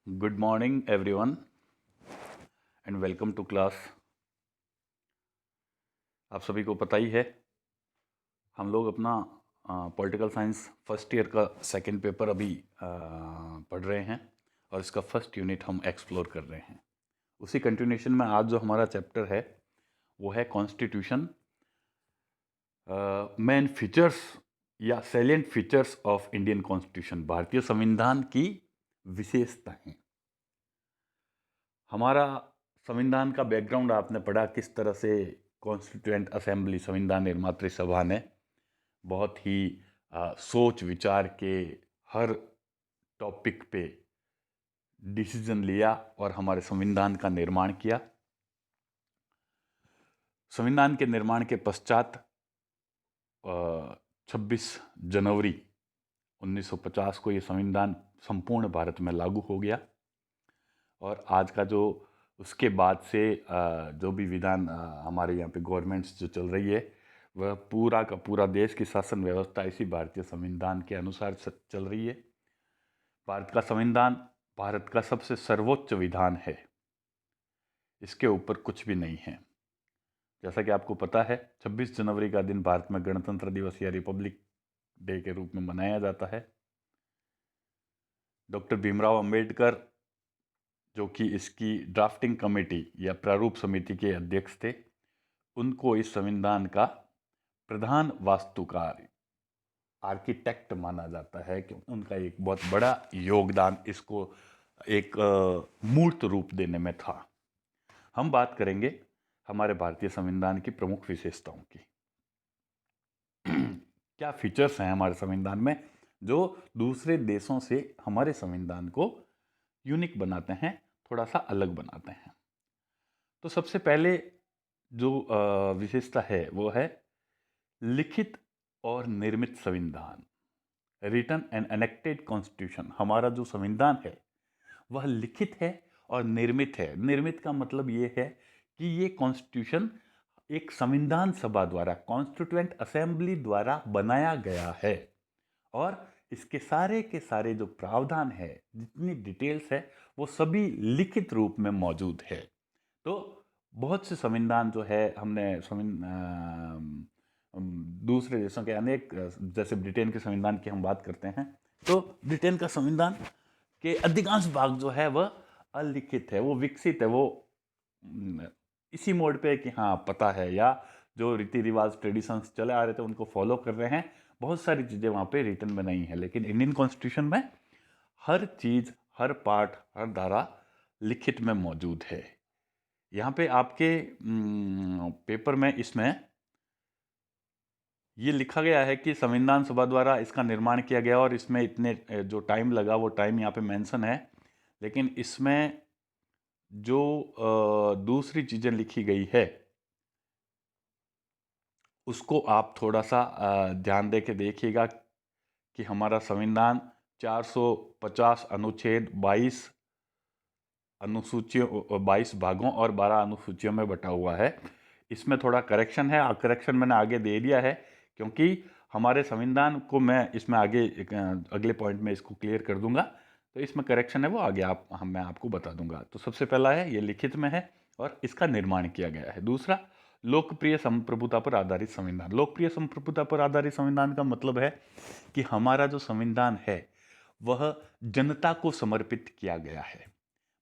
Good morning everyone and welcome to class. आप सभी को पता ही है हम लोग अपना पॉलिटिकल साइंस फर्स्ट ईयर का सेकंड पेपर अभी पढ़ रहे हैं और इसका फर्स्ट यूनिट हम एक्सप्लोर कर रहे हैं। उसी कंटिन्यूशन में आज जो हमारा चैप्टर है वो है कॉन्स्टिट्यूशन, मेन फीचर्स या salient features of Indian constitution, भारतीय संविधान की विशेषताएं। हमारा संविधान का बैकग्राउंड आपने पढ़ा, किस तरह से कॉन्स्टिट्यूएंट असेंबली, संविधान निर्मात्री सभा ने बहुत ही सोच विचार के हर टॉपिक पे डिसीजन लिया और हमारे संविधान का निर्माण किया। संविधान के निर्माण के पश्चात 26 जनवरी 1950 को ये संविधान संपूर्ण भारत में लागू हो गया और आज का जो उसके बाद से जो भी विधान हमारे यहाँ पे गवर्नमेंट्स जो चल रही है वह पूरा का पूरा देश की शासन व्यवस्था इसी भारतीय संविधान के अनुसार चल रही है। भारत का संविधान भारत का सबसे सर्वोच्च विधान है, इसके ऊपर कुछ भी नहीं है। जैसा कि आपको पता है 26 जनवरी का दिन भारत में गणतंत्र दिवस या रिपब्लिक डे के रूप में मनाया जाता है। डॉक्टर भीमराव अंबेडकर जो कि इसकी ड्राफ्टिंग कमेटी या प्रारूप समिति के अध्यक्ष थे, उनको इस संविधान का प्रधान वास्तुकार, आर्किटेक्ट माना जाता है कि उनका एक बहुत बड़ा योगदान इसको एक मूर्त रूप देने में था। हम बात करेंगे हमारे भारतीय संविधान की प्रमुख विशेषताओं की। क्या फीचर्स हैं हमारे संविधान में जो दूसरे देशों से हमारे संविधान को यूनिक बनाते हैं, थोड़ा सा अलग बनाते हैं। तो सबसे पहले जो विशेषता है वो है लिखित और निर्मित संविधान, रिटन एंड एनेक्टेड कॉन्स्टिट्यूशन। हमारा जो संविधान है वह लिखित है और निर्मित है। निर्मित का मतलब ये है कि ये कॉन्स्टिट्यूशन एक संविधान सभा द्वारा, कॉन्स्टिट्यूएंट असेंबली द्वारा बनाया गया है और इसके सारे के सारे जो प्रावधान है, जितनी डिटेल्स है, वो सभी लिखित रूप में मौजूद है। तो बहुत से संविधान जो है हमने दूसरे देशों के अनेक, जैसे ब्रिटेन के संविधान की हम बात करते हैं तो ब्रिटेन का संविधान के अधिकांश भाग जो है वह अलिखित है, वो विकसित है, वो इसी मोड पे है कि हाँ पता है, या जो रीति रिवाज ट्रेडिशंस चले आ रहे थे उनको फॉलो कर रहे हैं। बहुत सारी चीज़ें वहाँ पे रिटर्न में नहीं है, लेकिन इंडियन कॉन्स्टिट्यूशन में हर चीज़, हर पार्ट, हर धारा लिखित में मौजूद है। यहाँ पे आपके पेपर में इसमें ये लिखा गया है कि संविधान सभा द्वारा इसका निर्माण किया गया और इसमें इतने जो टाइम लगा वो टाइम यहाँ पे मेंशन है, लेकिन इसमें जो दूसरी चीज़ें लिखी गई है उसको आप थोड़ा सा ध्यान दे के देखिएगा कि हमारा संविधान 450 अनुच्छेद, 22 अनुसूचियों, 22 भागों और 12 अनुसूचियों में बटा हुआ है। इसमें थोड़ा करेक्शन है, करेक्शन मैंने आगे दे दिया है क्योंकि हमारे संविधान को मैं इसमें आगे अगले पॉइंट में इसको क्लियर कर दूंगा, तो इसमें करेक्शन है वो आगे मैं आपको बता दूंगा। तो सबसे पहला है ये लिखित में है और इसका निर्माण किया गया है। दूसरा, लोकप्रिय संप्रभुता पर आधारित संविधान। लोकप्रिय संप्रभुता पर आधारित संविधान का मतलब है कि हमारा जो संविधान है वह जनता को समर्पित किया गया है,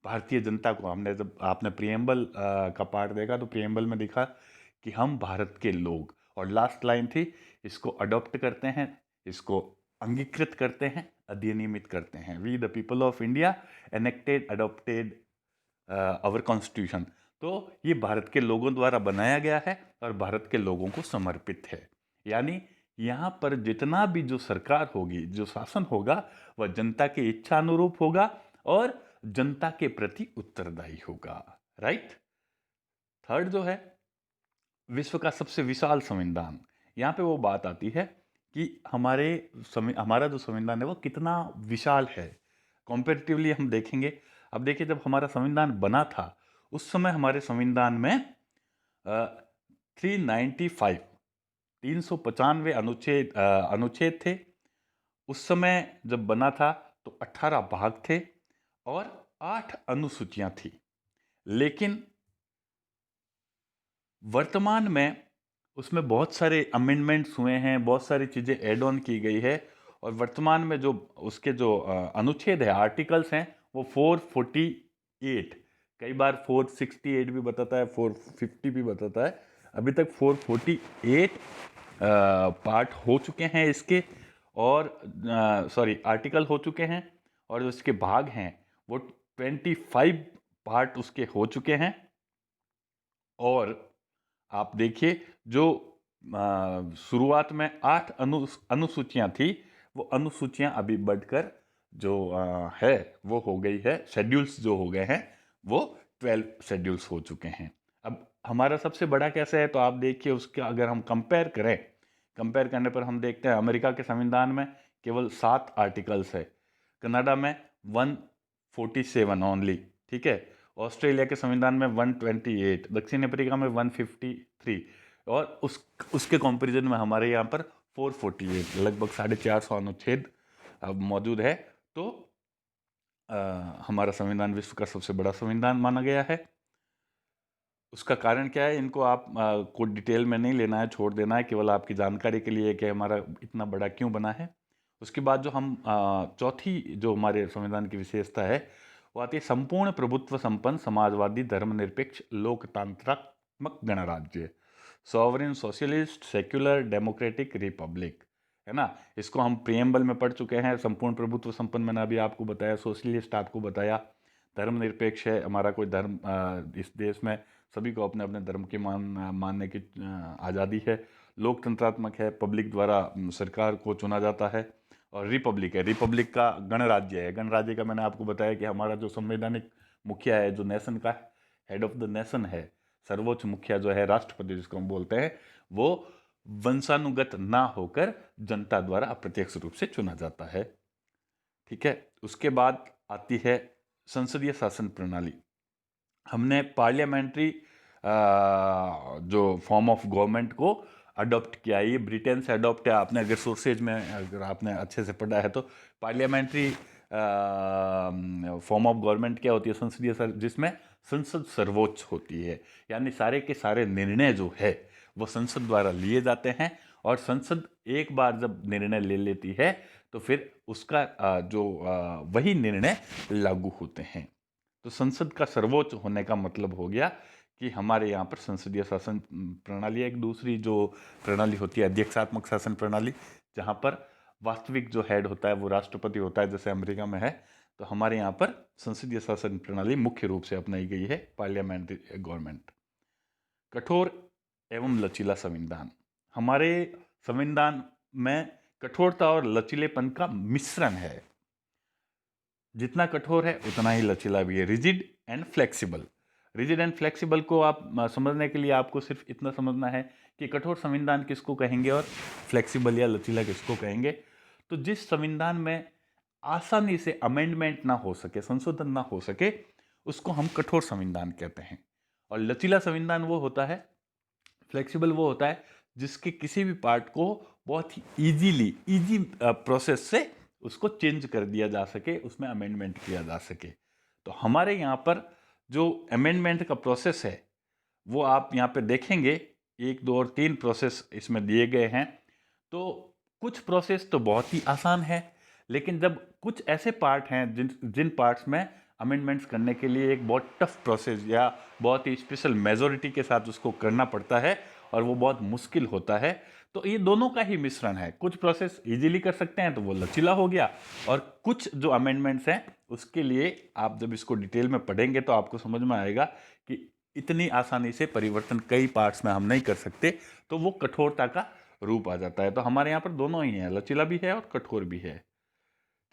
भारतीय जनता को। हमने जब आपने प्रियम्बल का पार्ट देखा तो प्रियम्बल में देखा कि हम भारत के लोग, और लास्ट लाइन थी, इसको अडॉप्ट करते हैं, इसको अंगीकृत करते हैं, अधिनियमित करते हैं। We the people of India enacted adopted our constitution. तो ये भारत के लोगों द्वारा बनाया गया है और भारत के लोगों को समर्पित है। यानी यहाँ पर जितना भी जो सरकार होगी, जो शासन होगा, वह जनता की इच्छा अनुरूप होगा और जनता के प्रति उत्तरदायी होगा। राइट। थर्ड जो है विश्व का सबसे विशाल संविधान। यहाँ पे वो बात आती है कि हमारा जो संविधान है वो कितना विशाल है। कंपैरेटिवली हम देखेंगे, अब देखिए जब हमारा संविधान बना था उस समय हमारे संविधान में 395 395 अनुच्छेद थे। उस समय जब बना था तो 18 भाग थे और 8 अनुसूचियां थी, लेकिन वर्तमान में उसमें बहुत सारे अमेंडमेंट्स हुए हैं, बहुत सारी चीज़ें ऐड ऑन की गई है, और वर्तमान में जो उसके जो अनुच्छेद है, आर्टिकल्स हैं, वो 448, कई बार 468 भी बताता है, 450 भी बताता है। अभी तक 448 पार्ट हो चुके हैं इसके, और सॉरी आर्टिकल हो चुके हैं, और जो इसके भाग हैं वो 25 पार्ट उसके हो चुके हैं। और आप देखिए, जो शुरुआत में 8 अनुसूचियां थी, वो अनुसूचियां अभी बढ़कर जो है वो हो गई है, शेड्यूल्स जो हो गए हैं वो 12 शेड्यूल्स हो चुके हैं। अब हमारा सबसे बड़ा कैसे है, तो आप देखिए उसका अगर हम कंपेयर करने पर हम देखते हैं अमेरिका के संविधान में केवल 7 आर्टिकल्स है, कनाडा में 147 ओनली, ठीक है, ऑस्ट्रेलिया के संविधान में 128, दक्षिण अफ्रीका में 153, और उसके कंपैरिजन में हमारे यहाँ पर 448, लगभग 450 अनुच्छेद अब मौजूद है। तो हमारा संविधान विश्व का सबसे बड़ा संविधान माना गया है। उसका कारण क्या है, इनको आप को डिटेल में नहीं लेना है, छोड़ देना है, केवल आपकी जानकारी के लिए कि हमारा इतना बड़ा क्यों बना है। उसके बाद जो हम चौथी जो हमारे संविधान की विशेषता है वो आती है संपूर्ण प्रभुत्व संपन्न समाजवादी धर्मनिरपेक्ष लोकतांत्रात्मक गणराज्य, sovereign socialist secular democratic Republic, है ना। इसको हम प्रियम्बल में पढ़ चुके हैं। संपूर्ण प्रभुत्व संपन्न मैंने अभी आपको बताया, सोशलिस्ट आपको बताया, धर्मनिरपेक्ष है, हमारा कोई धर्म इस देश में सभी को अपने अपने धर्म के मानने की आज़ादी है। लोकतंत्रात्मक है, पब्लिक द्वारा सरकार को चुना जाता है। और रिपब्लिक है, रिपब्लिक का गणराज्य है। गणराज्य का मैंने आपको बताया कि हमारा जो संवैधानिक मुखिया है, जो नेशन का हेड ऑफ द नेशन है, सर्वोच्च मुखिया जो है, राष्ट्रपति जिसको हम बोलते हैं, वो वंशानुगत ना होकर जनता द्वारा अप्रत्यक्ष रूप से चुना जाता है, ठीक है। उसके बाद आती है संसदीय शासन प्रणाली। हमने पार्लियामेंट्री जो फॉर्म ऑफ गवर्नमेंट को अडॉप्ट किया। ये ब्रिटेन से अडॉप्ट है। आपने अगर सोर्सेज में अगर आपने अच्छे से पढ़ा है तो पार्लियामेंट्री फॉर्म ऑफ गवर्नमेंट क्या होती है, संसदीय जिसमें संसद सर्वोच्च होती है, यानी सारे के सारे निर्णय जो है वो संसद द्वारा लिए जाते हैं, और संसद एक बार जब निर्णय ले लेती है तो फिर उसका वही निर्णय लागू होते हैं। तो संसद का सर्वोच्च होने का मतलब हो गया कि हमारे यहाँ पर संसदीय शासन प्रणाली है। एक दूसरी जो प्रणाली होती है अध्यक्षात्मक शासन प्रणाली, जहाँ पर वास्तविक जो हेड होता है वो राष्ट्रपति होता है, जैसे अमेरिका में है। तो हमारे यहाँ पर संसदीय शासन प्रणाली मुख्य रूप से अपनाई गई है, पार्लियामेंट्री गवर्नमेंट। कठोर एवं लचीला संविधान। हमारे संविधान में कठोरता और लचीलेपन का मिश्रण है। जितना कठोर है उतना ही लचीला भी है। Rigid and flexible. Rigid and flexible को आप समझने के लिए आपको सिर्फ इतना समझना है कि कठोर संविधान किसको कहेंगे और फ्लेक्सिबल या लचीला किसको कहेंगे। तो जिस संविधान में आसानी से अमेंडमेंट ना हो सके, संशोधन ना हो सके, उसको हम कठोर संविधान कहते हैं। और लचीला संविधान वो होता है, फ्लेक्सिबल वो होता है जिसके किसी भी पार्ट को बहुत ही इजी प्रोसेस से उसको चेंज कर दिया जा सके, उसमें अमेंडमेंट किया जा सके। तो हमारे यहाँ पर जो अमेंडमेंट का प्रोसेस है वो आप यहाँ पे देखेंगे, 1, 2 और 3 प्रोसेस इसमें दिए गए हैं। तो कुछ प्रोसेस तो बहुत ही आसान है, लेकिन जब कुछ ऐसे पार्ट हैं जिन पार्ट्स में अमेंडमेंट्स करने के लिए एक बहुत टफ प्रोसेस या बहुत ही स्पेशल मेजोरिटी के साथ उसको करना पड़ता है और वो बहुत मुश्किल होता है, तो ये दोनों का ही मिश्रण है। कुछ प्रोसेस इजीली कर सकते हैं तो वो लचीला हो गया, और कुछ जो अमेंडमेंट्स हैं उसके लिए आप जब इसको डिटेल में पढ़ेंगे तो आपको समझ में आएगा कि इतनी आसानी से परिवर्तन कई पार्ट्स में हम नहीं कर सकते, तो वो कठोरता का रूप आ जाता है। तो हमारे यहाँ पर दोनों ही है, लचीला भी है और कठोर भी है,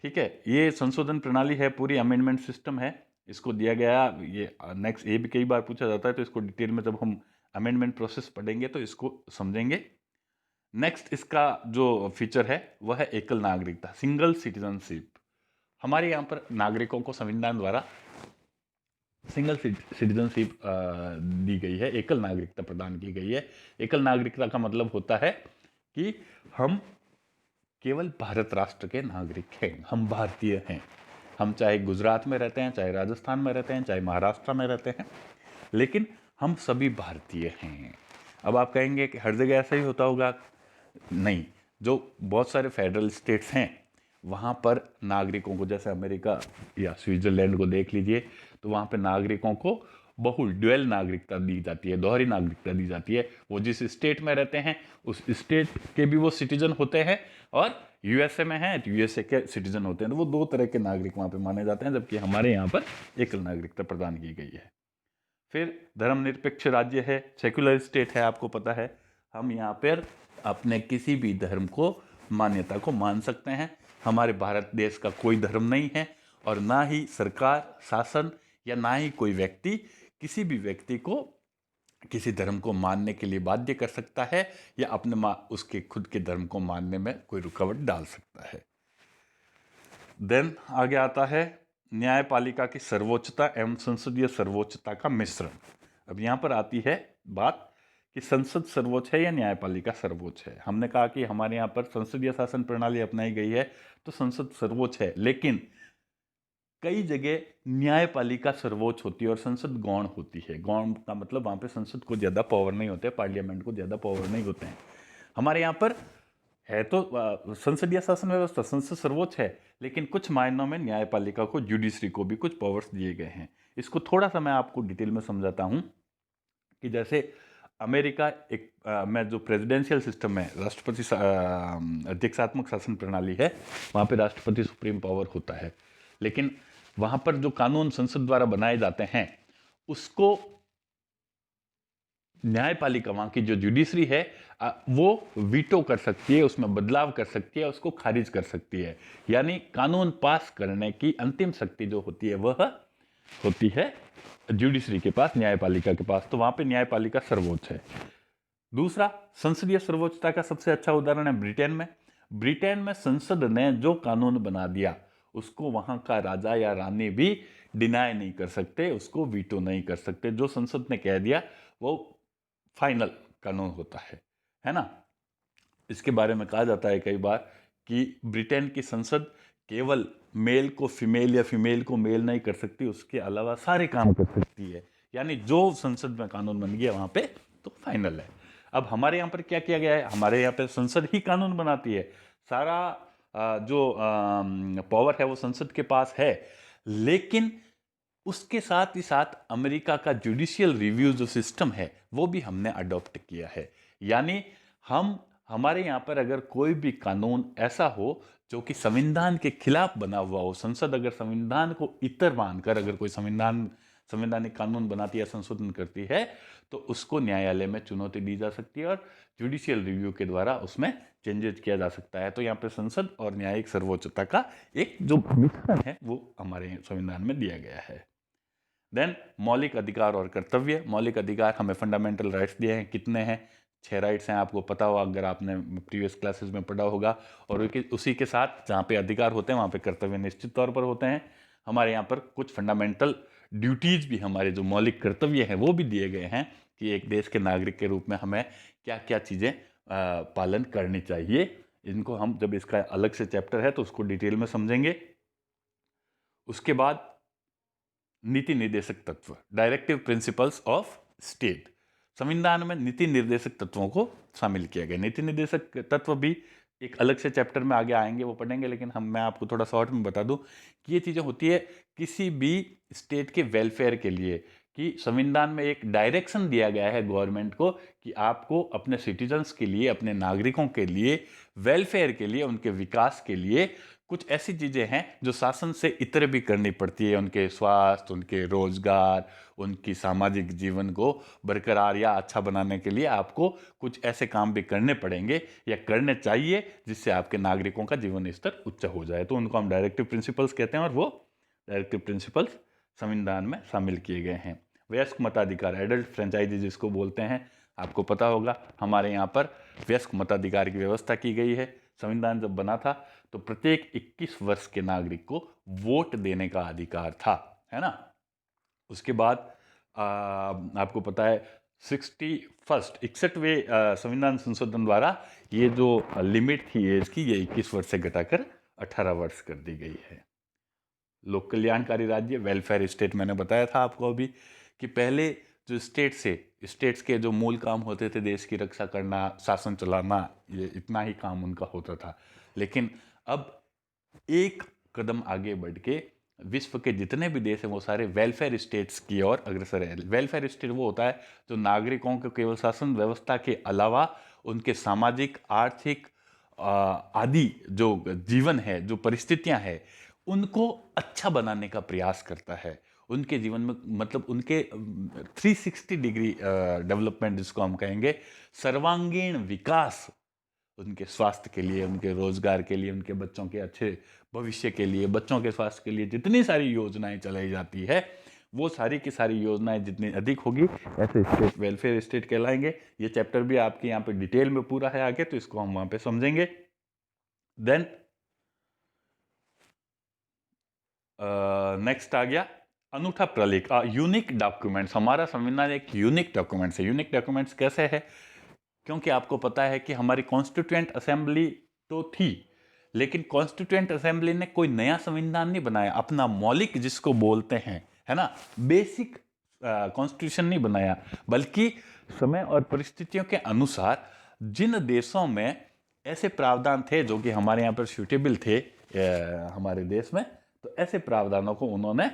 ठीक है। ये संशोधन प्रणाली है, पूरी अमेंडमेंट सिस्टम है, इसको दिया गया। ये नेक्स्ट ये भी कई बार पूछा जाता है, तो इसको डिटेल में जब हम अमेंडमेंट प्रोसेस पढ़ेंगे तो इसको समझेंगे। नेक्स्ट इसका जो फीचर है वह है एकल नागरिकता, सिंगल सिटीजनशिप। हमारे यहाँ पर नागरिकों को संविधान द्वारा सिंगल सिटीजनशिप दी गई है, एकल नागरिकता प्रदान की गई है। एकल नागरिकता का मतलब होता है कि हम केवल भारत राष्ट्र के नागरिक हैं, हम भारतीय हैं, हम चाहे गुजरात में रहते हैं, चाहे राजस्थान में रहते हैं, चाहे महाराष्ट्र में रहते हैं, लेकिन हम सभी भारतीय हैं। अब आप कहेंगे कि हर जगह ऐसा ही होता होगा। नहीं, जो बहुत सारे फेडरल स्टेट्स हैं वहाँ पर नागरिकों को, जैसे अमेरिका या स्विट्ज़रलैंड को देख लीजिए, तो वहाँ पे नागरिकों को बहुल ड्यूअल नागरिकता दी जाती है, दोहरी नागरिकता दी जाती है। वो जिस स्टेट में रहते हैं उस स्टेट के भी वो सिटीजन होते हैं, और यूएसए में हैं तो यूएसए के सिटीजन होते हैं। तो वो दो तरह के नागरिक वहाँ पे माने जाते हैं, जबकि हमारे यहाँ पर एकल नागरिकता प्रदान की गई है। फिर धर्मनिरपेक्ष राज्य है, सेक्युलर स्टेट है, आपको पता है। हम यहाँ पर अपने किसी भी धर्म को, मान्यता को मान सकते हैं। हमारे भारत देश का कोई धर्म नहीं है, और ना ही सरकार, शासन या ना ही कोई व्यक्ति किसी भी व्यक्ति को किसी धर्म को मानने के लिए बाध्य कर सकता है, या अपने उसके खुद के धर्म को मानने में कोई रुकावट डाल सकता है। देन आगे आता है न्यायपालिका की सर्वोच्चता एवं संसदीय सर्वोच्चता का मिश्रण। अब यहाँ पर आती है बात कि संसद सर्वोच्च है या न्यायपालिका सर्वोच्च है। हमने कहा कि हमारे यहाँ पर संसदीय शासन प्रणाली अपनाई गई है, तो संसद सर्वोच्च है, लेकिन कई जगह न्यायपालिका सर्वोच्च होती है और संसद गौण होती है। गौण का मतलब वहाँ पे संसद को ज़्यादा पावर नहीं होते, पार्लियामेंट को ज़्यादा पावर नहीं होते हैं। हमारे यहाँ पर है तो संसदीय शासन व्यवस्था, संसद सर्वोच्च है, लेकिन कुछ मायनों में न्यायपालिका को, जुडिशरी को भी कुछ पावर्स दिए गए हैं। इसको थोड़ा सा मैं आपको डिटेल में समझाता हूँ कि जैसे अमेरिका एक में जो प्रेसिडेंशियल सिस्टम है, राष्ट्रपति अध्यक्षात्मक शासन प्रणाली है, वहाँ पे राष्ट्रपति सुप्रीम पावर होता है, लेकिन वहाँ पर जो कानून संसद द्वारा बनाए जाते हैं उसको न्यायपालिका, वहाँ की जो जुडिशरी है, वो वीटो कर सकती है, उसमें बदलाव कर सकती है, उसको खारिज कर सकती है। यानी कानून पास करने की अंतिम शक्ति जो होती है वह होती है जुडिशरी के पास, न्यायपालिका के पास। तो वहाँ पे न्यायपालिका सर्वोच्च है। दूसरा, संसदीय सर्वोच्चता का सबसे अच्छा उदाहरण है ब्रिटेन में। ब्रिटेन में संसद ने जो कानून बना दिया उसको वहाँ का राजा या रानी भी डिनाई नहीं कर सकते, उसको वीटो नहीं कर सकते। जो संसद ने कह दिया वो फाइनल कानून होता है ना। इसके बारे में कहा जाता है कई बार कि ब्रिटेन की संसद केवल मेल को फीमेल या फीमेल को मेल नहीं कर सकती, उसके अलावा सारे काम कर सकती है। यानी जो संसद में कानून बन गया वहाँ पे तो फाइनल है। अब हमारे यहाँ पर क्या किया गया है, हमारे यहाँ पे संसद ही कानून बनाती है, सारा जो पावर है वो संसद के पास है। लेकिन उसके साथ ही साथ अमेरिका का जुडिशियल रिव्यू जो सिस्टम है वो भी हमने अडॉप्ट किया है। यानी हमारे यहाँ पर अगर कोई भी कानून ऐसा हो जो कि संविधान के खिलाफ बना हुआ हो, संसद अगर संविधान को इतर मानकर अगर कोई संवैधानिक कानून बनाती है, संशोधन करती है, तो उसको न्यायालय में चुनौती दी जा सकती है और जुडिशियल रिव्यू के द्वारा उसमें चेंजेस किया जा सकता है। तो यहाँ पे संसद और न्यायिक सर्वोच्चता का एक जो मिश्रण है वो हमारे संविधान में दिया गया है। देन मौलिक अधिकार और कर्तव्य। मौलिक अधिकार हमें फंडामेंटल राइट्स दिए हैं। कितने हैं? 6 राइट्स हैं, आपको पता होगा अगर आपने प्रीवियस क्लासेस में पढ़ा होगा। और उसी के साथ जहाँ पे अधिकार होते हैं वहाँ पे कर्तव्य निश्चित तौर पर होते हैं। हमारे यहाँ पर कुछ फंडामेंटल ड्यूटीज़ भी, हमारे जो मौलिक कर्तव्य हैं वो भी दिए गए हैं कि एक देश के नागरिक के रूप में हमें क्या क्या चीज़ें पालन करनी चाहिए। इनको हम जब इसका अलग से चैप्टर है तो उसको डिटेल में समझेंगे। उसके बाद नीति निर्देशक तत्व, डायरेक्टिव प्रिंसिपल्स ऑफ स्टेट। संविधान में नीति निर्देशक तत्वों को शामिल किया गया। नीति निर्देशक तत्व भी एक अलग से चैप्टर में आगे आएंगे, वो पढ़ेंगे, लेकिन मैं आपको थोड़ा शॉर्ट में बता दूं कि ये चीज़ें होती है किसी भी स्टेट के वेलफेयर के लिए, कि संविधान में एक डायरेक्शन दिया गया है गवर्नमेंट को कि आपको अपने सिटीजन्स के लिए, अपने नागरिकों के लिए, वेलफेयर के लिए, उनके विकास के लिए कुछ ऐसी चीज़ें हैं जो शासन से इतर भी करनी पड़ती है। उनके स्वास्थ्य, उनके रोजगार, उनकी सामाजिक जीवन को बरकरार या अच्छा बनाने के लिए आपको कुछ ऐसे काम भी करने पड़ेंगे या करने चाहिए जिससे आपके नागरिकों का जीवन स्तर उच्च हो जाए। तो उनको हम डायरेक्टिव प्रिंसिपल्स कहते हैं और वो डायरेक्टिव प्रिंसिपल्स संविधान में शामिल किए गए हैं। वयस्क मताधिकार, एडल्ट फ्रेंचाइजी जिसको बोलते हैं, आपको पता होगा हमारे यहाँ पर वयस्क मताधिकार की व्यवस्था की गई है। संविधान जब बना था तो प्रत्येक 21 वर्ष के नागरिक को वोट देने का अधिकार था, है ना। उसके बाद आपको पता है 61वें संविधान संशोधन द्वारा ये जो लिमिट थी एज की, ये 21 वर्ष से घटाकर 18 वर्ष कर दी गई है। लोक कल्याणकारी राज्य, वेलफेयर स्टेट। मैंने बताया था आपको अभी कि पहले जो स्टेट्स के जो मूल काम होते थे, देश की रक्षा करना, शासन चलाना, ये इतना ही काम उनका होता था। लेकिन अब एक कदम आगे बढ़ के विश्व के जितने भी देश हैं वो सारे वेलफेयर स्टेट्स की ओर अग्रसर है। वेलफेयर स्टेट वो होता है जो नागरिकों को केवल शासन व्यवस्था के अलावा उनके सामाजिक, आर्थिक आदि जो जीवन है, जो परिस्थितियां हैं, उनको अच्छा बनाने का प्रयास करता है। उनके जीवन में मतलब उनके 360 डिग्री डेवलपमेंट जिसको हम कहेंगे, सर्वांगीण विकास, उनके स्वास्थ्य के लिए, उनके रोजगार के लिए, उनके बच्चों के अच्छे भविष्य के लिए, बच्चों के स्वास्थ्य के लिए जितनी सारी योजनाएं चलाई जाती है, वो सारी की सारी योजनाएं जितनी अधिक होगी, ऐसे स्टेट वेलफेयर स्टेट कहलाएंगे। ये चैप्टर भी आपके यहाँ पे डिटेल में पूरा है आगे, तो इसको हम वहां पे समझेंगे। देन नेक्स्ट आ गया अनूठा प्रलेख, यूनिक डॉक्यूमेंट्स। हमारा संविधान एक यूनिक डॉक्यूमेंट्स है। यूनिक डॉक्यूमेंट्स कैसे है? क्योंकि आपको पता है कि हमारी कॉन्स्टिट्यूएंट असेंबली तो थी, लेकिन कॉन्स्टिट्यूएंट असेंबली ने कोई नया संविधान नहीं बनाया, अपना मौलिक जिसको बोलते हैं, है ना, बेसिक कॉन्स्टिट्यूशन नहीं बनाया, बल्कि समय और परिस्थितियों के अनुसार जिन देशों में ऐसे प्रावधान थे जो कि हमारे यहाँ पर सूटेबल थे हमारे देश में, तो ऐसे प्रावधानों को उन्होंने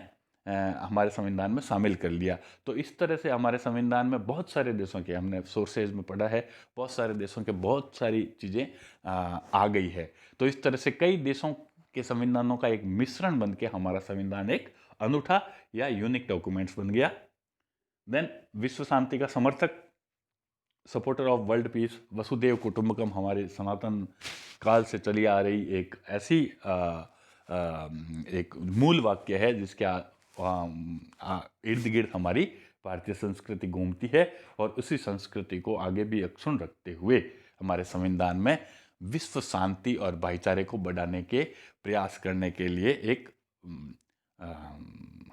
हमारे संविधान में शामिल कर लिया। तो इस तरह से हमारे संविधान में बहुत सारे देशों के, हमने सोर्सेज में पढ़ा है, बहुत सारे देशों के बहुत सारी चीज़ें आ गई है। तो इस तरह से कई देशों के संविधानों का एक मिश्रण बन के हमारा संविधान एक अनूठा या यूनिक डॉक्यूमेंट्स बन गया। देन विश्व शांति का समर्थक, सपोर्टर ऑफ वर्ल्ड पीस, वसुदेव कुटुंबकम, हमारे सनातन काल से चली आ रही एक ऐसी एक मूल वाक्य है जिसके इर्द गिर्द हमारी भारतीय संस्कृति घूमती है, और उसी संस्कृति को आगे भी अक्षुण्ण रखते हुए हमारे संविधान में विश्व शांति और भाईचारे को बढ़ाने के प्रयास करने के लिए एक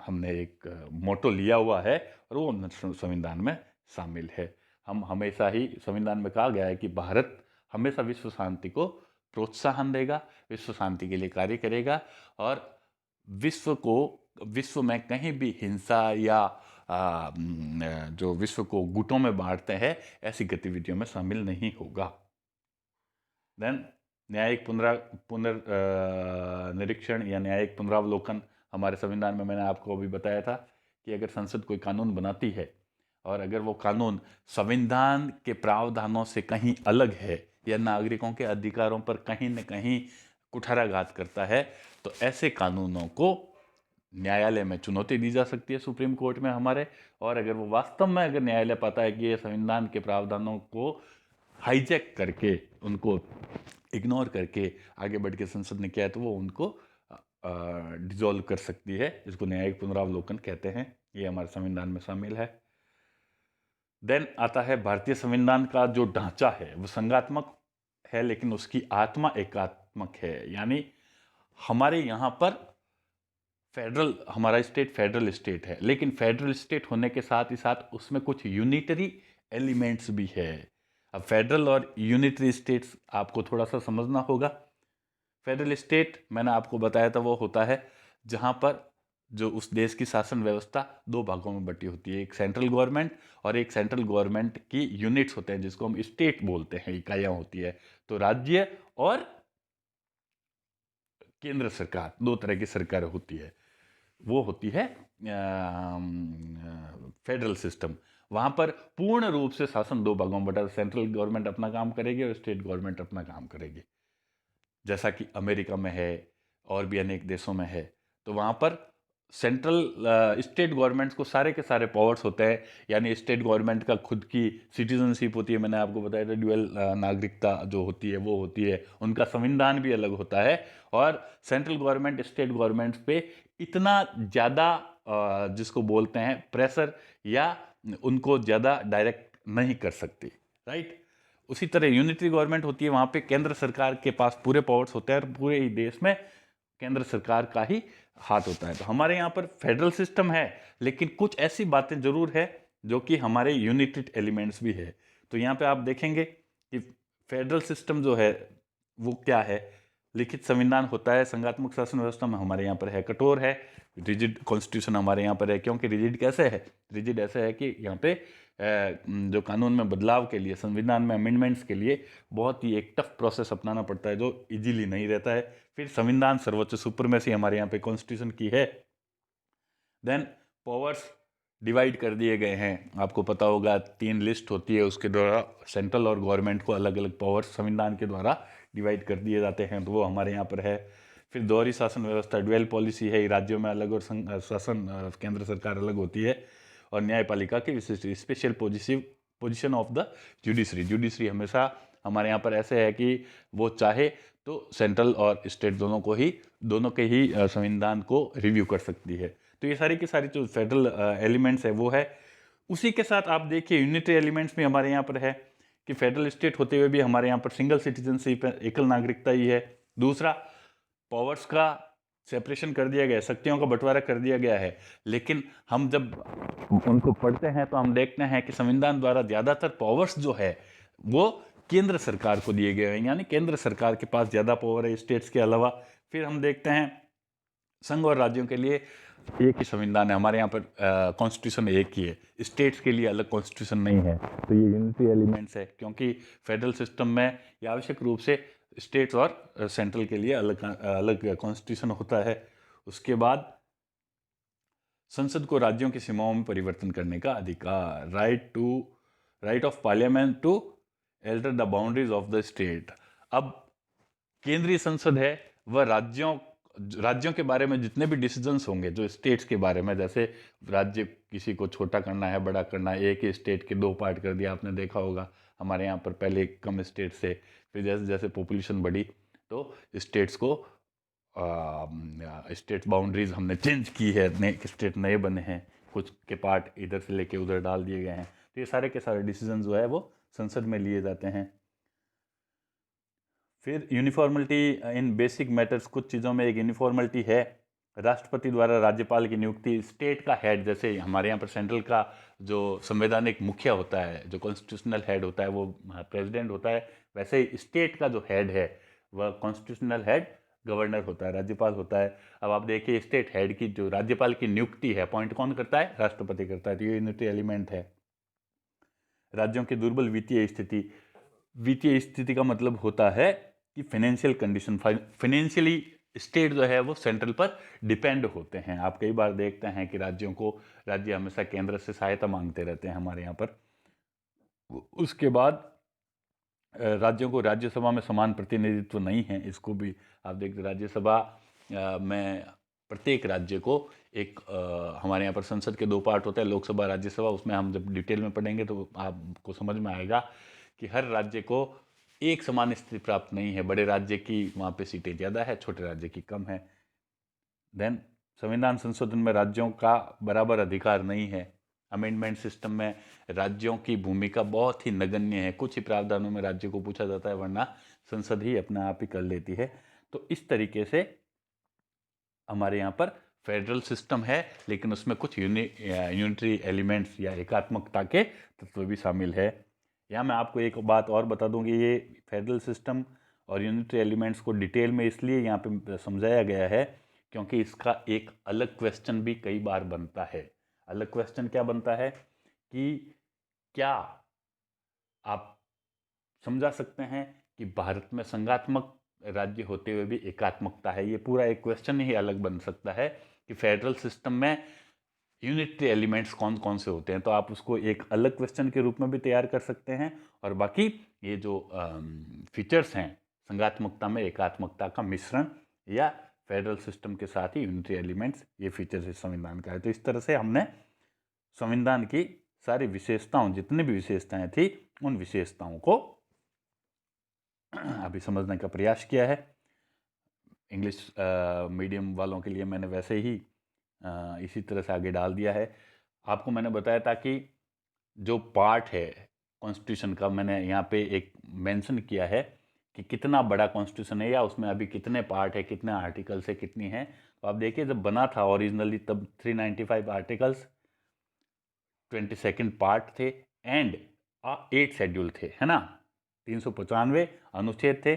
हमने एक मोटो लिया हुआ है, और वो संविधान में शामिल है। हम हमेशा ही, संविधान में कहा गया है कि भारत हमेशा विश्व शांति को प्रोत्साहन देगा, विश्व शांति के लिए कार्य करेगा, और विश्व में कहीं भी हिंसा या जो विश्व को गुटों में बांटते हैं, ऐसी गतिविधियों में शामिल नहीं होगा। देन न्यायिक पुनर्निरीक्षण या न्यायिक पुनरावलोकन, हमारे संविधान में मैंने आपको अभी बताया था कि अगर संसद कोई कानून बनाती है और अगर वो कानून संविधान के प्रावधानों से कहीं अलग है या नागरिकों के अधिकारों पर कहीं न कहीं कुठाराघात करता है, तो ऐसे कानूनों को न्यायालय में चुनौती दी जा सकती है, सुप्रीम कोर्ट में हमारे। और अगर वो वास्तव में अगर न्यायालय पाता है कि ये संविधान के प्रावधानों को हाईजैक करके, उनको इग्नोर करके आगे बढ़ के संसद ने किया है, तो वो उनको डिसॉल्व कर सकती है। इसको न्यायिक पुनरावलोकन कहते हैं। ये हमारे संविधान में शामिल है। देन आता है भारतीय संविधान का जो ढांचा है वो संघात्मक है, लेकिन उसकी आत्मा एकात्मक है। यानी हमारे यहाँ पर हमारा स्टेट फेडरल स्टेट है, लेकिन फेडरल स्टेट होने के साथ ही साथ उसमें कुछ यूनिटरी एलिमेंट्स भी है। अब फेडरल और यूनिटरी स्टेट्स आपको थोड़ा सा समझना होगा। फेडरल स्टेट मैंने आपको बताया था वो होता है जहाँ पर जो उस देश की शासन व्यवस्था दो भागों में बटी होती है, एक सेंट्रल गवर्नमेंट और एक सेंट्रल गवर्नमेंट की यूनिट्स होते हैं जिसको हम स्टेट बोलते हैं, इकाइयाँ होती है। तो राज्य और केंद्र सरकार, दो तरह की सरकार होती है, वो होती है फेडरल सिस्टम। वहाँ पर पूर्ण रूप से शासन दो भागों में बटा, सेंट्रल गवर्नमेंट अपना काम करेगी और स्टेट गवर्नमेंट अपना काम करेगी, जैसा कि अमेरिका में है और भी अनेक देशों में है। तो वहाँ पर सेंट्रल स्टेट गवर्नमेंट्स को सारे के सारे पावर्स होते हैं, यानी स्टेट गवर्नमेंट का खुद की सिटीजनशिप होती है, मैंने आपको बताया था ड्यूअल नागरिकता जो होती है वो होती है, उनका संविधान भी अलग होता है। और सेंट्रल गवर्नमेंट स्टेट गवर्नमेंट्स पे इतना ज़्यादा जिसको बोलते हैं प्रेशर, या उनको ज़्यादा डायरेक्ट नहीं कर सकती, राइट। उसी तरह यूनिटरी गवर्नमेंट होती है, वहाँ पे केंद्र सरकार के पास पूरे पावर्स होते हैं और पूरे ही देश में केंद्र सरकार का ही हाथ होता है। तो हमारे यहाँ पर फेडरल सिस्टम है, लेकिन कुछ ऐसी बातें जरूर है जो कि हमारे यूनिटेड एलिमेंट्स भी है। तो यहाँ पे आप देखेंगे कि फेडरल सिस्टम जो है वो क्या है, लिखित संविधान होता है। संघात्मक शासन व्यवस्था में हमारे यहाँ पर है कठोर है, रिजिड कॉन्स्टिट्यूशन हमारे यहाँ पर है। क्योंकि रिजिड कैसे है? रिजिड ऐसे है कि यहाँ पे जो कानून में बदलाव के लिए, संविधान में अमेंडमेंट्स के लिए बहुत ही एक टफ प्रोसेस अपनाना पड़ता है जो इजीली नहीं रहता है। फिर संविधान सर्वोच्च सुप्रीमेसी हमारे यहाँ पे कॉन्स्टिट्यूशन की है। देन पावर्स डिवाइड कर दिए गए हैं। आपको पता होगा 3 लिस्ट होती है, उसके द्वारा सेंट्रल और गवर्नमेंट को अलग अलग पावर्स संविधान के द्वारा डिवाइड कर दिए जाते हैं, तो वो हमारे यहाँ पर है। फिर दोहरी शासन व्यवस्था, ड्यूअल पॉलिसी है, राज्यों में अलग और शासन केंद्र सरकार अलग होती है। और न्यायपालिका की विशिष्ट special position of the judiciary. Judiciary हमेशा हमारे यहाँ पर ऐसे है कि वो चाहे तो सेंट्रल और स्टेट दोनों के ही संविधान को रिव्यू कर सकती है। तो ये सारी की सारी जो फेडरल एलिमेंट्स है वो है। उसी के साथ आप देखिए यूनिटरी एलिमेंट्स भी हमारे यहाँ पर है कि फेडरल स्टेट होते हुए भी हमारे यहाँ पर सिंगल सिटीजनशिप है, एकल नागरिकता ही है। दूसरा, पावर्स का सेपरेशन कर दिया गया है, शक्तियों का बंटवारा कर दिया गया है। लेकिन हम जब उनको पढ़ते हैं तो हम देखते हैं कि संविधान द्वारा ज़्यादातर पावर्स जो है वो केंद्र सरकार को दिए गए हैं, यानी केंद्र सरकार के पास ज़्यादा पावर है स्टेट्स के अलावा। फिर हम देखते हैं संघ और राज्यों के लिए एक ही संविधान है, हमारे यहाँ पर कॉन्स्टिट्यूशन एक ही है, स्टेट्स के लिए अलग कॉन्स्टिट्यूशन नहीं है। तो ये यूनिटी एलिमेंट्स है, क्योंकि फेडरल सिस्टम में ये आवश्यक रूप से स्टेट्स और सेंट्रल के लिए अलग अलग कॉन्स्टिट्यूशन होता है। उसके बाद संसद को राज्यों की सीमाओं में परिवर्तन करने का अधिकार, right of parliament to alter the boundaries of the state. अब केंद्रीय संसद है वह राज्यों के बारे में जितने भी डिसीजंस होंगे जो स्टेट्स के बारे में, जैसे राज्य किसी को छोटा करना है बड़ा करना है, एक ही स्टेट के 2 पार्ट कर दिया, आपने देखा होगा हमारे यहाँ पर पहले कम स्टेट से, फिर जैसे जैसे पॉपुलेशन बढ़ी तो स्टेट्स को स्टेट बाउंड्रीज हमने चेंज की है, नए स्टेट नए बने हैं, कुछ के पार्ट इधर से लेके उधर डाल दिए गए हैं। तो ये सारे के सारे डिसीजन जो है वो संसद में लिए जाते हैं। फिर यूनिफॉर्मिलिटी इन बेसिक मैटर्स, कुछ चीज़ों में एक यूनिफॉर्मिलिटी है। राष्ट्रपति द्वारा राज्यपाल की नियुक्ति, स्टेट का हेड, जैसे हमारे यहाँ पर सेंट्रल का जो संवैधानिक मुखिया होता है, जो कॉन्स्टिट्यूशनल हेड होता है वो प्रेसिडेंट होता है, वैसे ही स्टेट का जो हेड है वह कॉन्स्टिट्यूशनल हेड गवर्नर होता है, राज्यपाल होता है। अब आप देखिए स्टेट हेड की जो राज्यपाल की नियुक्ति है, अपॉइंट कौन करता है? राष्ट्रपति करता है। तो ये यूनिटी एलिमेंट है। राज्यों की दुर्बल वित्तीय स्थिति का मतलब होता है कि फाइनेंशियल कंडीशन, फाइनेंशियली स्टेट जो है वो सेंट्रल पर डिपेंड होते हैं। आप कई बार देखते हैं कि राज्य हमेशा केंद्र से सहायता मांगते रहते हैं हमारे यहाँ पर। उसके बाद राज्यों को राज्यसभा में समान प्रतिनिधित्व नहीं है, इसको भी आप देखते, राज्यसभा में प्रत्येक राज्य को एक हमारे यहाँ पर संसद के 2 पार्ट होते हैं, लोकसभा राज्यसभा। उसमें हम जब डिटेल में पढ़ेंगे तो आपको समझ में आएगा कि हर राज्य को एक समान स्थिति प्राप्त नहीं है, बड़े राज्य की वहाँ पे सीटें ज़्यादा है, छोटे राज्य की कम है। देन संविधान संशोधन में राज्यों का बराबर अधिकार नहीं है। अमेंडमेंट सिस्टम में राज्यों की भूमिका बहुत ही नगण्य है, कुछ ही प्रावधानों में राज्य को पूछा जाता है, वरना संसद ही अपने आप ही कर लेती है। तो इस तरीके से हमारे यहाँ पर फेडरल सिस्टम है, लेकिन उसमें कुछ यूनिटरी एलिमेंट्स या एकात्मकता के तत्व भी शामिल है। यहाँ मैं आपको एक बात और बता दूँ कि ये फेडरल सिस्टम और यूनिटरी एलिमेंट्स को डिटेल में इसलिए यहाँ पे समझाया गया है क्योंकि इसका एक अलग क्वेश्चन भी कई बार बनता है। अलग क्वेश्चन क्या बनता है कि क्या आप समझा सकते हैं कि भारत में संघात्मक राज्य होते हुए भी एकात्मकता है? ये पूरा एक क्वेश्चन ही अलग बन सकता है कि फेडरल सिस्टम में यूनिटरी एलिमेंट्स कौन कौन से होते हैं। तो आप उसको एक अलग क्वेश्चन के रूप में भी तैयार कर सकते हैं, और बाकी ये जो फीचर्स हैं संघात्मकता में एकात्मकता का मिश्रण या फेडरल सिस्टम के साथ ही यूनिटरी एलिमेंट्स, ये फीचर्स इस संविधान का है। तो इस तरह से हमने संविधान की सारी विशेषताओं, जितनी भी विशेषताएं थी, उन विशेषताओं को अभी समझने का प्रयास किया है। इंग्लिश मीडियम वालों के लिए मैंने वैसे ही इसी तरह से आगे डाल दिया है। आपको मैंने बताया था कि जो पार्ट है कॉन्स्टिट्यूशन का, मैंने यहाँ पे एक मेंशन किया है कि कितना बड़ा कॉन्स्टिट्यूशन है या उसमें अभी कितने पार्ट है, कितने आर्टिकल्स है, कितनी है। तो आप देखिए जब बना था ओरिजिनली तब 395 आर्टिकल्स, 22 पार्ट थे एंड 8 शेड्यूल थे, है ना। 395 अनुच्छेद थे,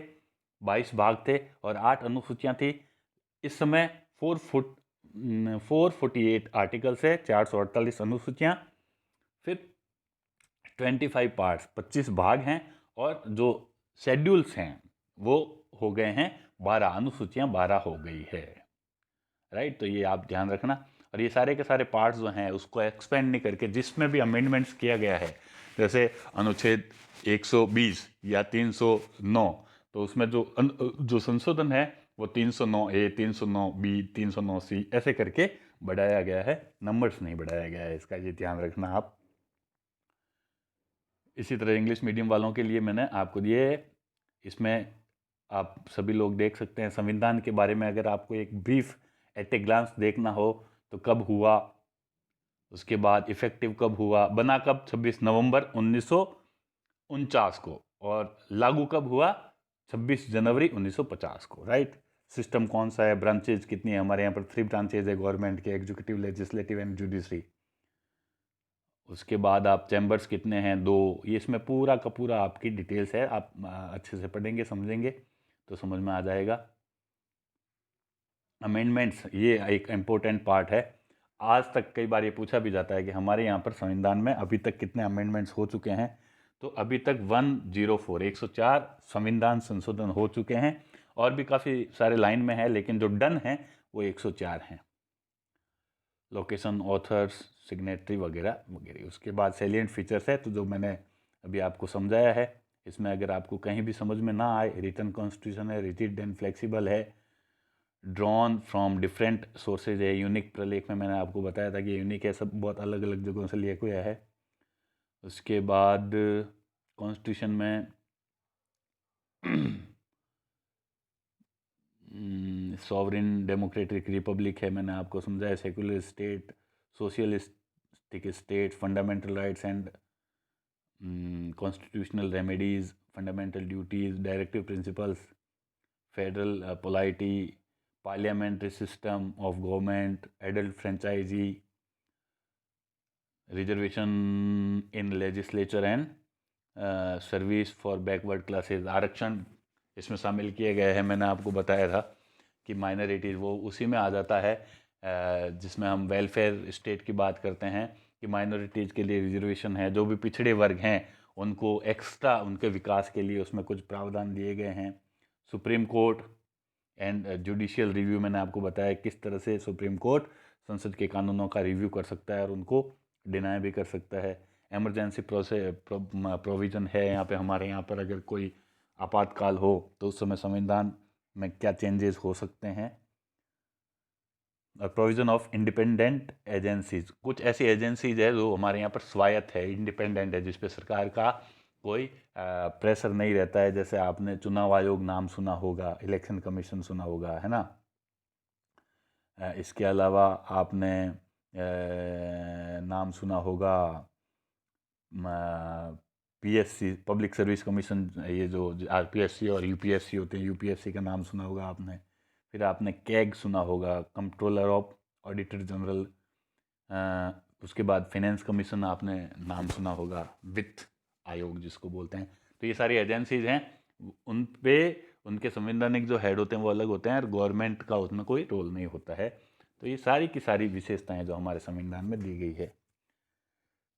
22 भाग थे और 8 अनुसूचियां थी। इस समय 448 आर्टिकल्स है, 448 अनुसूचियां, फिर 25 पार्ट्स, 25 भाग हैं, और जो शेड्यूल्स हैं वो हो गए हैं 12, अनुसूचियां 12 हो गई है, राइट। तो ये आप ध्यान रखना। और ये सारे के सारे पार्ट्स जो हैं उसको एक्सपेंड नहीं करके जिसमें भी अमेंडमेंट्स किया गया है, जैसे अनुच्छेद 120 या 309, तो उसमें जो संशोधन है वो 309A, 309B, 309C ऐसे करके बढ़ाया गया है, नंबर्स नहीं बढ़ाया गया है, इसका ये ध्यान रखना आप। इसी तरह इंग्लिश मीडियम वालों के लिए मैंने आपको दिए, इसमें आप सभी लोग देख सकते हैं। संविधान के बारे में अगर आपको एक ब्रीफ एट ए ग्लांस देखना हो तो कब हुआ, उसके बाद इफेक्टिव कब हुआ, बना कब 26 नवंबर 1949 को, और लागू कब हुआ 26 जनवरी 1950 को, राइट। सिस्टम कौन सा है, ब्रांचेज कितनी है, हमारे यहाँ पर 3 ब्रांचेज है गवर्नमेंट के, एग्जीक्यूटिव, लेजिस्लेटिव एंड जुडिशरी। उसके बाद आप चैम्बर्स कितने हैं, 2। ये इसमें पूरा का पूरा आपकी डिटेल्स है, आप अच्छे से पढ़ेंगे समझेंगे तो समझ में आ जाएगा। अमेंडमेंट्स ये एक इम्पोर्टेंट पार्ट है। आज तक कई बार ये पूछा भी जाता है कि हमारे यहाँ पर संविधान में अभी तक कितने अमेंडमेंट्स हो चुके हैं, तो अभी तक 104 संविधान संशोधन हो चुके हैं, और भी काफ़ी सारे लाइन में है, लेकिन जो डन हैं वो 104 हैं। लोकेशन, ऑथर्स, सिग्नेटरी वगैरह वगैरह। उसके बाद सैलिएंट फीचर्स है, तो जो मैंने अभी आपको समझाया है, इसमें अगर आपको कहीं भी समझ में ना आए, रिटन कॉन्स्टिट्यूशन है, रिजिड एंड फ्लेक्सिबल है, ड्रॉन फ्रॉम डिफरेंट सोर्सेज है, यूनिक प्रलेख में मैंने आपको बताया था कि यूनिक है, सब बहुत अलग अलग जगहों से लिया हुआ है। उसके बाद कॉन्स्टिट्यूशन में सॉवरिन डेमोक्रेटिक रिपब्लिक है, मैंने आपको समझाया, secular state, socialistic state, fundamental rights and constitutional remedies, fundamental duties, directive principles, federal polity, parliamentary system of government, adult franchise, reservation in legislature and service for backward classes, आरक्षण इसमें शामिल किए गए हैं। मैंने आपको बताया था कि माइनॉरिटीज़ वो उसी में आ जाता है जिसमें हम वेलफेयर स्टेट की बात करते हैं कि माइनॉरिटीज़ के लिए रिजर्वेशन है, जो भी पिछड़े वर्ग हैं उनको एक्स्ट्रा उनके विकास के लिए उसमें कुछ प्रावधान दिए गए हैं। Supreme court and judicial review, मैंने आपको बताया किस तरह से सुप्रीम कोर्ट संसद के कानूनों का रिव्यू कर सकता है और उनको डिनाई भी कर सकता है। एमरजेंसी प्रोविज़न है यहाँ पे, हमारे यहाँ पर अगर कोई आपातकाल हो तो उस समय संविधान में क्या चेंजेस हो सकते हैं। और प्रोविज़न ऑफ इंडिपेंडेंट एजेंसीज, कुछ ऐसी एजेंसीज है जो हमारे यहाँ पर स्वायत्त है, इंडिपेंडेंट है, जिस पे सरकार का कोई प्रेशर नहीं रहता है। जैसे आपने चुनाव आयोग नाम सुना होगा, इलेक्शन कमीशन सुना होगा, है ना। इसके अलावा आपने नाम सुना होगा पीएससी, पब्लिक सर्विस कमीशन, ये जो आरपीएससी और यूपीएससी होते हैं, यूपीएससी का नाम सुना होगा आपने। फिर आपने कैग सुना होगा, कंट्रोलर ऑफ ऑडिटर जनरल। उसके बाद फाइनेंस कमीशन आपने नाम सुना होगा, वित्त आयोग जिसको बोलते हैं। तो ये सारी एजेंसीज हैं, उन पे उनके संवैधानिक जो हेड होते हैं वो अलग होते हैं और गवर्नमेंट का उसमें कोई रोल नहीं होता है। तो ये सारी की सारी विशेषताएं जो हमारे संविधान में दी गई है।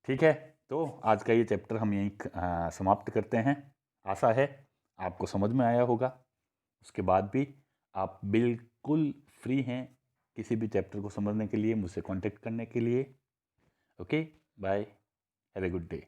ठीक है, तो आज का ये चैप्टर हम यहीं समाप्त करते हैं। आशा है आपको समझ में आया होगा। उसके बाद भी आप बिल्कुल फ्री हैं किसी भी चैप्टर को समझने के लिए, मुझसे कांटेक्ट करने के लिए। Okay, bye, have a good day.